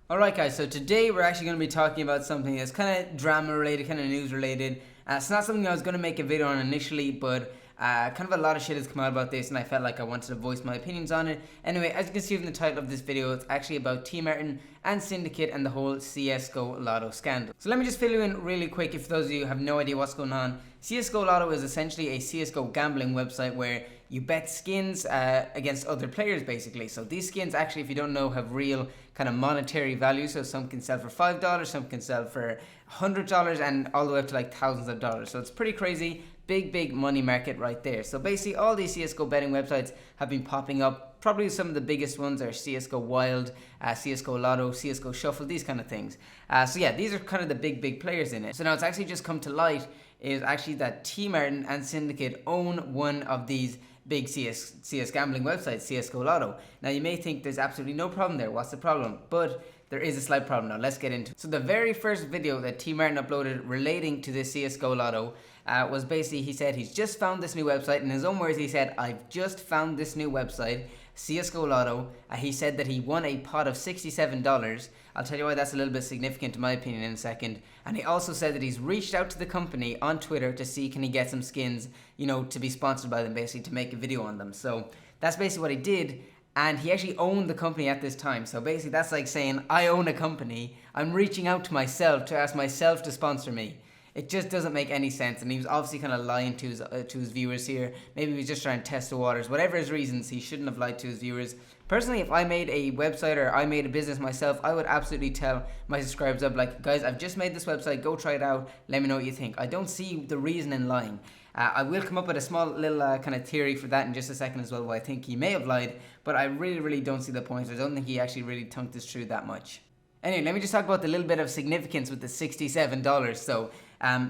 Alright guys, so today we're actually going to be talking about something that's kind of drama related, kind of news related. It's not something I was going to make a video on initially, but kind of a lot of shit has come out about this and I felt like I wanted to voice my opinions on it. Anyway, as you can see from the title of this video, it's actually about Tmartn and Syndicate and the whole CSGO Lotto scandal. So let me just fill you in really quick if those of you who have no idea what's going on. CSGO Lotto is essentially a CSGO gambling website where you bet skins against other players basically. So these skins actually, if you don't know, have real kind of monetary value. So some can sell for $5, some can sell for $100 and all the way up to like thousands of dollars. So it's pretty crazy. Big money market right there. So basically all these CSGO betting websites have been popping up. Probably some of the biggest ones are CSGO Wild, CSGO Lotto, CSGO Shuffle, these kind of things. So yeah, these are kind of the big players in it. So now it's actually just come to light is actually that Tmartn and Syndicate own one of these big CS gambling websites, CSGO Lotto. Now you may think there's absolutely no problem there. What's the problem? But there is a slight problem. Now let's get into it. So the very first video that Tmartn uploaded relating to this CSGO Lotto was basically, he said he's just found this new website. In his own words, he said, I've just found this new website, CSGO Lotto. He said that he won a pot of $67. I'll tell you why that's a little bit significant in my opinion in a second. And he also said that he's reached out to the company on Twitter to see can he get some skins, you know, to be sponsored by them, basically to make a video on them. So that's basically what he did. And he actually owned the company at this time. So basically that's like saying, I own a company. I'm reaching out to myself to ask myself to sponsor me. It just doesn't make any sense, and he was obviously kind of lying to his viewers here. Maybe he was just trying to test the waters. Whatever his reasons, he shouldn't have lied to his viewers. Personally, if I made a website or I made a business myself, I would absolutely tell my subscribers, I'd be like, guys, I've just made this website, go try it out, let me know what you think. I don't see the reason in lying. I will come up with a small little kind of theory for that in just a second as well, where I think he may have lied, but I really don't see the point. I don't think he actually really thunked this through that much. Anyway, let me just talk about the little bit of significance with the $67. So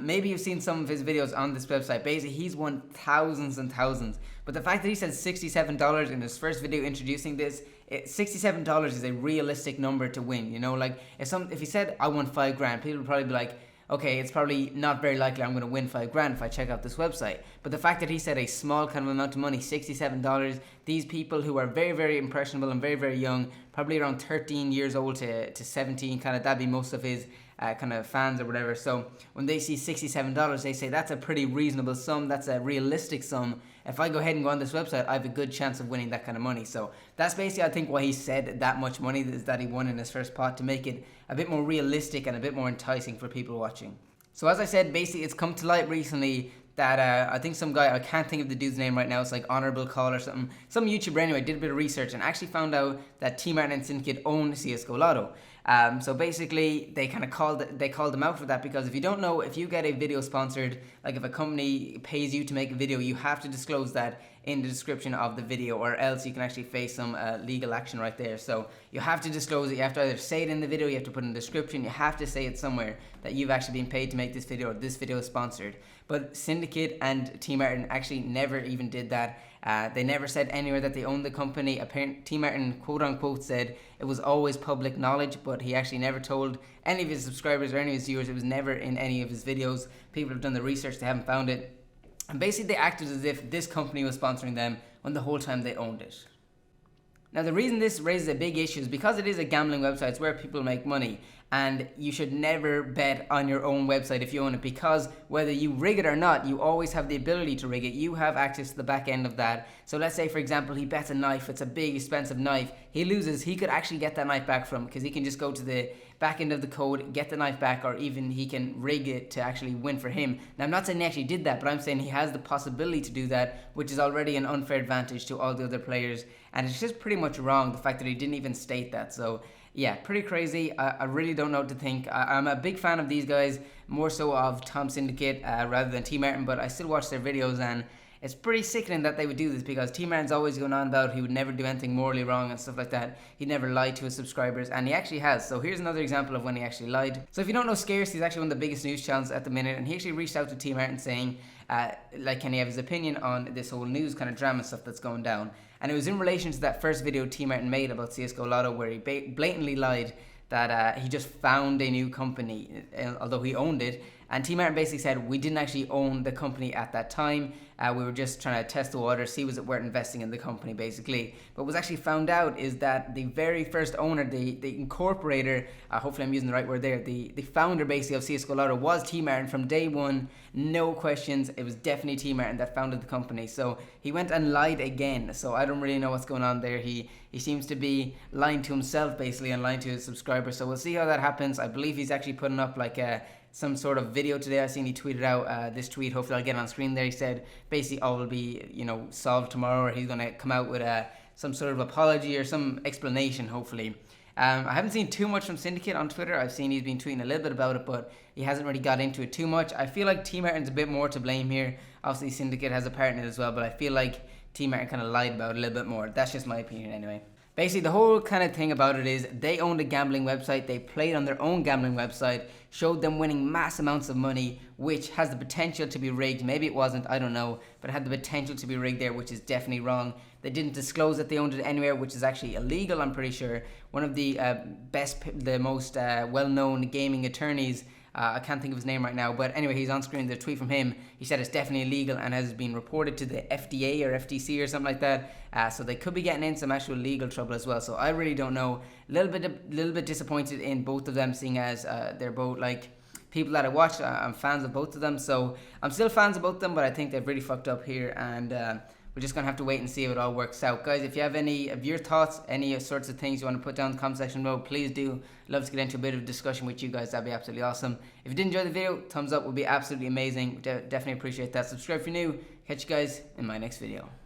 maybe you've seen some of his videos on this website. Basically, he's won thousands and thousands. But the fact that he said $67 in his first video introducing this, $67 is a realistic number to win. You know, like if he said I won $5 grand, people would probably be like, okay, it's probably not very likely I'm going to win $5 grand if I check out this website. But the fact that he said a small kind of amount of money, $67, these people who are very impressionable and very young, probably around 13 years old to 17, kind of that'd be most of his kind of fans or whatever. So when they see $67, they say that's a pretty reasonable sum, that's a realistic sum. If I go ahead and go on this website, I have a good chance of winning that kind of money. So that's basically, I think, why he said that much money is that he won in his first pot, to make it a bit more realistic and a bit more enticing for people watching. So as I said, basically it's come to light recently that I think some guy, I can't think of the dude's name right now, it's like Honorable Call or something, some YouTuber anyway, did a bit of research and actually found out that Tmartn and Syndicate own CSGO Lotto. So basically they kind of called them out for that, because if you don't know, if you get a video sponsored, like if a company pays you to make a video, you have to disclose that in the description of the video, or else you can actually face some legal action right there. So you have to disclose it. You have to either say it in the video, you have to put in the description, you have to say it somewhere that you've actually been paid to make this video, or this video is sponsored. But Syndicate and Tmartn actually never even did that. They never said anywhere that they owned the company. Apparently, Tmartn quote unquote said it was always public knowledge, but he actually never told any of his subscribers or any of his viewers. It was never in any of his videos. People have done the research, they haven't found it. And basically they acted as if this company was sponsoring them when the whole time they owned it. Now the reason this raises a big issue is because it is a gambling website, it's where people make money, and you should never bet on your own website if you own it, because whether you rig it or not, you always have the ability to rig it. You have access to the back end of that. So let's say for example he bets a knife, it's a big expensive knife, he loses, he could actually get that knife back from, because he can just go to the back end of the code, get the knife back, or even he can rig it to actually win for him. Now I'm not saying he actually did that, but I'm saying he has the possibility to do that, which is already an unfair advantage to all the other players, and it's just pretty much wrong, the fact that he didn't even state that. So yeah, pretty crazy. I really don't know what to think. I'm a big fan of these guys, more so of Tom Syndicate rather than Tmartn, but I still watch their videos, and it's pretty sickening that they would do this, because Tmartn's always going on about he would never do anything morally wrong and stuff like that. He'd never lie to his subscribers, and he actually has. So here's another example of when he actually lied. So if you don't know, Scarce, he's actually one of the biggest news channels at the minute, and he actually reached out to Tmartn saying, like, can he have his opinion on this whole news kind of drama stuff that's going down? And it was in relation to that first video Tmartn made about CSGO Lotto, where he blatantly lied that he just found a new company, although he owned it, And Tmartn basically said, we didn't actually own the company at that time. We were just trying to test the water, see was it worth investing in the company, basically. But what was actually found out is that the very first owner, the incorporator, hopefully I'm using the right word there, the founder basically of CSGO Lotto was Tmartn from day one. No questions, it was definitely Tmartn that founded the company. So he went and lied again. So I don't really know what's going on there. He seems to be lying to himself basically and lying to his subscribers. So we'll see how that happens. I believe he's actually putting up like some sort of video today. I've seen he tweeted out this tweet. Hopefully I'll get it on screen there. He said basically all will be, you know, solved tomorrow, or he's going to come out with some sort of apology or some explanation, hopefully. I haven't seen too much from Syndicate on Twitter. I've seen he's been tweeting a little bit about it, but he hasn't really got into it too much. I feel like Tmartn's a bit more to blame here. Obviously Syndicate has a part in it as well, but I feel like Tmartn kind of lied about it a little bit more. That's just my opinion anyway. Basically, the whole kind of thing about it is they owned a gambling website. They played on their own gambling website, showed them winning mass amounts of money, which has the potential to be rigged. Maybe it wasn't, I don't know, but it had the potential to be rigged there, which is definitely wrong. They didn't disclose that they owned it anywhere, which is actually illegal, I'm pretty sure. One of the most well-known gaming attorneys, I can't think of his name right now, but anyway, he's on screen. The tweet from him, he said it's definitely illegal and has been reported to the FDA or FTC or something like that. So they could be getting in some actual legal trouble as well. So I really don't know. A little bit disappointed in both of them, seeing as they're both like people that I watch. I'm fans of both of them, so I'm still fans of both of them, but I think they've really fucked up here, and we're just gonna have to wait and see if it all works out. Guys, if you have any of your thoughts, any sorts of things you want to put down in the comment section below, please do. Love to get into a bit of discussion with you guys. That'd be absolutely awesome. If you did enjoy the video, thumbs up would be absolutely amazing. Definitely appreciate that. Subscribe if you're new. Catch you guys in my next video.